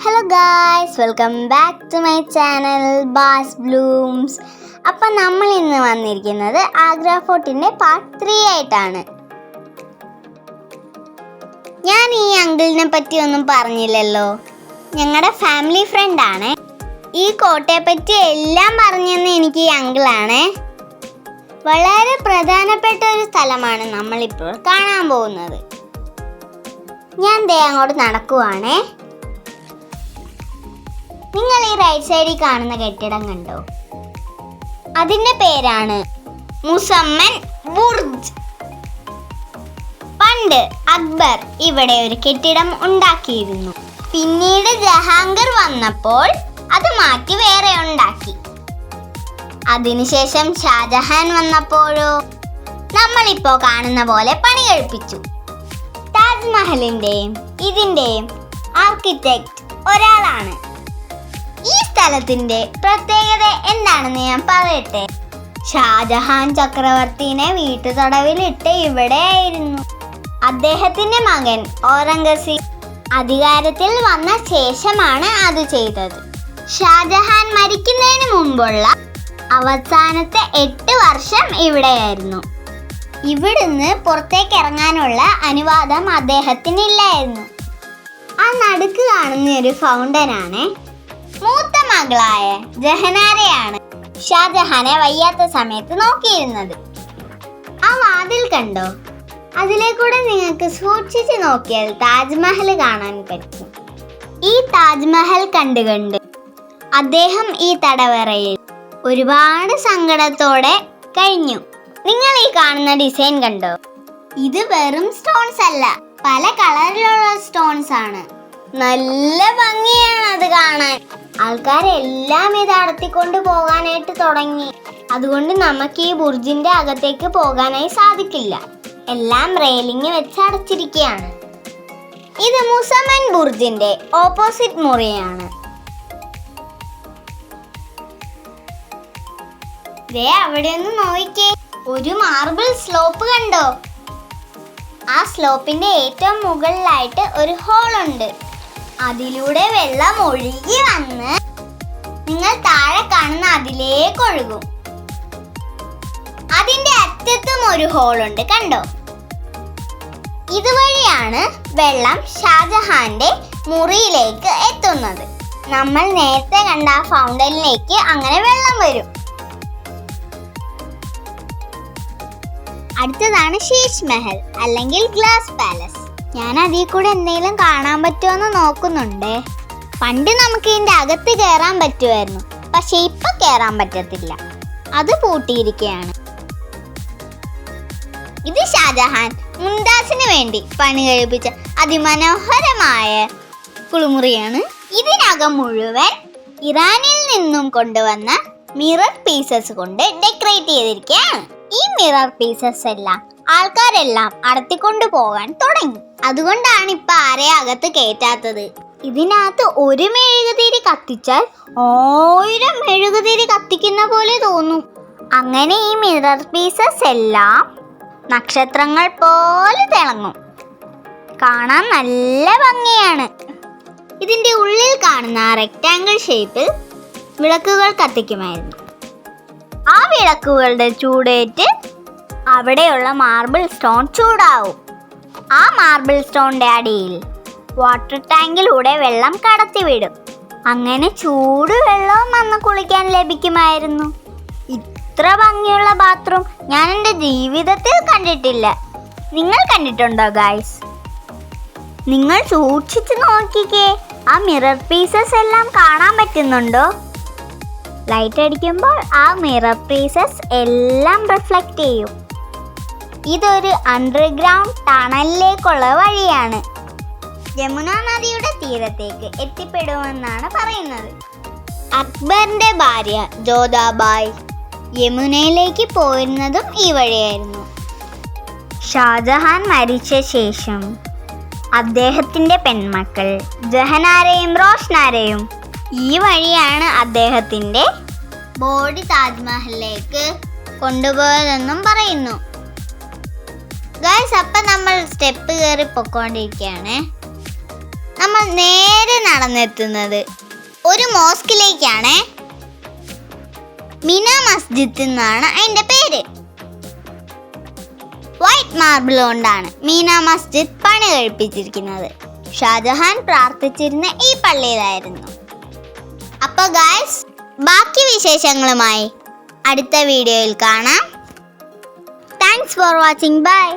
Hello guys, welcome back to my channel Bass Blooms. അപ്പം നമ്മൾ ഇന്ന് വന്നിരിക്കുന്നത് ആഗ്ര ഫോർട്ടിൻ്റെ പാർട്ട് 3 ആയിട്ടാണ്. ഞാൻ ഈ അങ്കിളിനെ പറ്റി ഒന്നും പറഞ്ഞില്ലല്ലോ. ഞങ്ങളുടെ ഫാമിലി ഫ്രണ്ടാണ്. ഈ കോട്ടയെ പറ്റി എല്ലാം പറഞ്ഞെന്ന് എനിക്ക് ഈ അങ്കിളാണ്. വളരെ പ്രധാനപ്പെട്ട ഒരു സ്ഥലമാണ് നമ്മളിപ്പോൾ കാണാൻ പോകുന്നത്. ഞാൻ ദേ അങ്ങോട്ട് നടക്കുവാണേ. നിങ്ങൾ ഈ റൈറ്റ് സൈഡിൽ കാണുന്ന കെട്ടിടം കണ്ടോ? അതിന്റെ പേരാണ് മുസമ്മൻ ബുർജ്. പണ്ട് അക്ബർ ഇവിടെ ഒരു കെട്ടിടം ഉണ്ടാക്കിയിരുന്നു. പിന്നീട് ജഹാംഗീർ വന്നപ്പോൾ അത് മാറ്റി വേറെ ഉണ്ടാക്കി. അതിനുശേഷം ഷാജഹാൻ വന്നപ്പോഴോ നമ്മളിപ്പോ കാണുന്ന പോലെ പണി കഴിപ്പിച്ചു. താജ്മഹലിന്റെയും ഇതിന്റെയും ആർക്കിടെക്ട് ഒരാളാണ്. ഈ സ്ഥലത്തിന്റെ പ്രത്യേകത എന്താണെന്ന് ഞാൻ പറയട്ടെ. ഷാജഹാൻ ചക്രവർത്തിനെ വീട്ടുതടവിലിട്ട് ഇവിടെയായിരുന്നു. അദ്ദേഹത്തിന്റെ മകൻ ഔറംഗസീബ് അധികാരത്തിൽ വന്ന ശേഷമാണ് അത് ചെയ്തത്. ഷാജഹാൻ മരിക്കുന്നതിന് മുമ്പുള്ള അവസാനത്തെ 8 വർഷം ഇവിടെയായിരുന്നു. ഇവിടുന്ന് പുറത്തേക്ക് ഇറങ്ങാനുള്ള അനുവാദം അദ്ദേഹത്തിനില്ലായിരുന്നു. ആ നടുക്ക് കാണുന്ന ഒരു ഫൗണ്ടനാണ്. മൂത്ത മകളായ ജഹനാരയാണ് ഷാജഹാനെ വയ്യാത്ത സമയത്ത് നോക്കിയിരുന്നത്. ആ വാതിൽ കണ്ടോ? അതിലേക്കൂടെ നിങ്ങൾക്ക് സൂക്ഷിച്ച് നോക്കിയാൽ താജ്മഹൽ കാണാൻ പറ്റും. ഈ താജ്മഹൽ കണ്ട് അദ്ദേഹം ഈ തടവറയിൽ ഒരുപാട് സങ്കടത്തോടെ കഴിഞ്ഞു. നിങ്ങൾ ഈ കാണുന്ന ഡിസൈൻ കണ്ടോ? ഇത് വെറും സ്റ്റോൺസ് അല്ല, പല കളറിലുള്ള സ്റ്റോൺസ് ആണ്. നല്ല ഭംഗിയാണ് അത് കാണാൻ. ആൾക്കാരെല്ലാം ഇത് അടത്തിക്കൊണ്ട് പോകാനായിട്ട് തുടങ്ങി. അതുകൊണ്ട് നമുക്ക് ഈ ബുർജിന്റെ അകത്തേക്ക് പോകാനായി സാധിക്കില്ല. എല്ലാം റെയിലിംഗ് വെച്ച് അടച്ചിരിക്കുകയാണ്. ഇത് മുസമ്മൻ ബുർജിന്റെ ഓപ്പോസിറ്റ് മുറിയാണ്. ദേ അവിടെ ഒന്ന് നോക്കിക്കേ, ഒരു മാർബിൾ സ്ലോപ്പ് കണ്ടോ? ആ സ്ലോപ്പിന്റെ ഏറ്റവും മുകളിലായിട്ട് ഒരു ഹോൾ ഉണ്ട്. അതിലൂടെ വെള്ളം ഒഴുകി വന്ന് നിങ്ങൾ താഴെ കാണുന്ന അതിലേക്ക് ഒഴുകും. അതിന്റെ അറ്റത്തും ഒരു ഹോൾ ഉണ്ട്, കണ്ടോ? ഇതുവഴിയാണ് വെള്ളം ഷാജഹാന്റെ മുറിയിലേക്ക് എത്തുന്നത്. നമ്മൾ നേരത്തെ കണ്ട ആ ഫൗണ്ടനിലേക്ക് അങ്ങനെ വെള്ളം വരും. അടുത്തതാണ് ശീഷ് മഹൽ അല്ലെങ്കിൽ ഗ്ലാസ് പാലസ്. ഞാൻ അതിൽ കൂടെ എന്തെങ്കിലും കാണാൻ പറ്റുമോ നോക്കുന്നുണ്ട്. പണ്ട് നമുക്ക് ഇതിന്റെ അകത്ത് കയറാൻ പറ്റുമായിരുന്നു, പക്ഷെ ഇപ്പൊ കയറാൻ പറ്റത്തില്ല. അത് പൂട്ടിയിരിക്കുകയാണ്. ഇത് ഷാജഹാൻ മുംതാസിന് വേണ്ടി പണി കഴിപ്പിച്ച അതിമനോഹരമായ കുളിമുറിയാണ്. ഇതിനകം മുഴുവൻ ഇറാനിൽ നിന്നും കൊണ്ടുവന്ന മിറർ പീസസ് കൊണ്ട് ഡെക്കറേറ്റ് ചെയ്തിരിക്കുകയാണ്. ഈ മിറർ പീസസ് എല്ലാം ആൾക്കാരെല്ലാം അടത്തിക്കൊണ്ടു പോകാൻ തുടങ്ങി. അതുകൊണ്ടാണ് ഇപ്പൊ ആരെ അകത്ത് കയറ്റാത്തത്. ഇതിനകത്ത് ഒരു മെഴുകുതിരി കത്തിച്ചാൽ 1000 മെഴുകുതിരി കത്തിക്കുന്ന പോലെ തോന്നും. അങ്ങനെ ഈ മിറർ പീസസ് എല്ലാം നക്ഷത്രങ്ങൾ പോലെ തിളങ്ങും. കാണാൻ നല്ല ഭംഗിയാണ്. ഇതിന്റെ ഉള്ളിൽ കാണുന്ന റെക്റ്റാങ്കിൾ ഷേപ്പിൽ വിളക്കുകൾ കത്തിക്കുമായിരുന്നു. ആ വിളക്കുകളുടെ ചൂടേറ്റ് അവിടെയുള്ള മാർബിൾ സ്റ്റോൺ ചൂടാവും. ആ മാർബിൾ സ്റ്റോണിന്റെ അടിയിൽ വാട്ടർ ടാങ്കിലൂടെ വെള്ളം കടത്തിവിടും. അങ്ങനെ ചൂടുവെള്ളവും വന്ന് കുളിക്കാൻ ലഭിക്കുമായിരുന്നു. ഇത്ര ഭംഗിയുള്ള ബാത്റൂം ഞാൻ എൻ്റെ ജീവിതത്തിൽ കണ്ടിട്ടില്ല. നിങ്ങൾ കണ്ടിട്ടുണ്ടോ ഗായ്സ്? നിങ്ങൾ സൂക്ഷിച്ച് നോക്കിക്കേ, ആ മിറർ പീസസ് എല്ലാം കാണാൻ പറ്റുന്നുണ്ടോ? ലൈറ്റ് അടിക്കുമ്പോൾ ആ മിറർ പീസസ് എല്ലാം റിഫ്ലക്റ്റ് ചെയ്യും. ഇതൊരു അണ്ടർഗ്രൗണ്ട് ടണലിലേക്കുള്ള വഴിയാണ്. യമുന നദിയുടെ തീരത്തേക്ക് എത്തിപ്പെടുമെന്നാണ് പറയുന്നത്. അക്ബറിന്റെ ഭാര്യ ജോധാബായ് യമുനയിലേക്ക് പോയിരുന്നതും ഈ വഴിയായിരുന്നു. ഷാജഹാൻ മരിച്ച ശേഷം അദ്ദേഹത്തിന്റെ പെൺമക്കൾ ജഹനാരയും റോഷ്നാരയും ഈ വഴിയാണ് അദ്ദേഹത്തിന്റെ ബോഡി താജ്മഹലിലേക്ക് കൊണ്ടുപോയതെന്നും പറയുന്നു. ഗൈസ്, അപ്പം നമ്മൾ സ്റ്റെപ്പ് കയറി പൊക്കോണ്ടിരിക്കുകയാണ്. നമ്മൾ നേരെ നടന്നെത്തുന്നത് ഒരു മോസ്കിലേക്കാണ്. മിന മസ്ജിദ് എന്നാണ് അതിൻ്റെ പേര്. വൈറ്റ് മാർബിൾ കൊണ്ടാണ് മീന മസ്ജിദ് പണി കഴിപ്പിച്ചിരിക്കുന്നത്. ഷാജഹാൻ പ്രാർത്ഥിച്ചിരുന്ന ഈ പള്ളിയിലായിരുന്നു. അപ്പൊ ഗായ്സ്, ബാക്കി വിശേഷങ്ങളുമായി അടുത്ത വീഡിയോയിൽ കാണാം. Thanks for watching. ബൈ.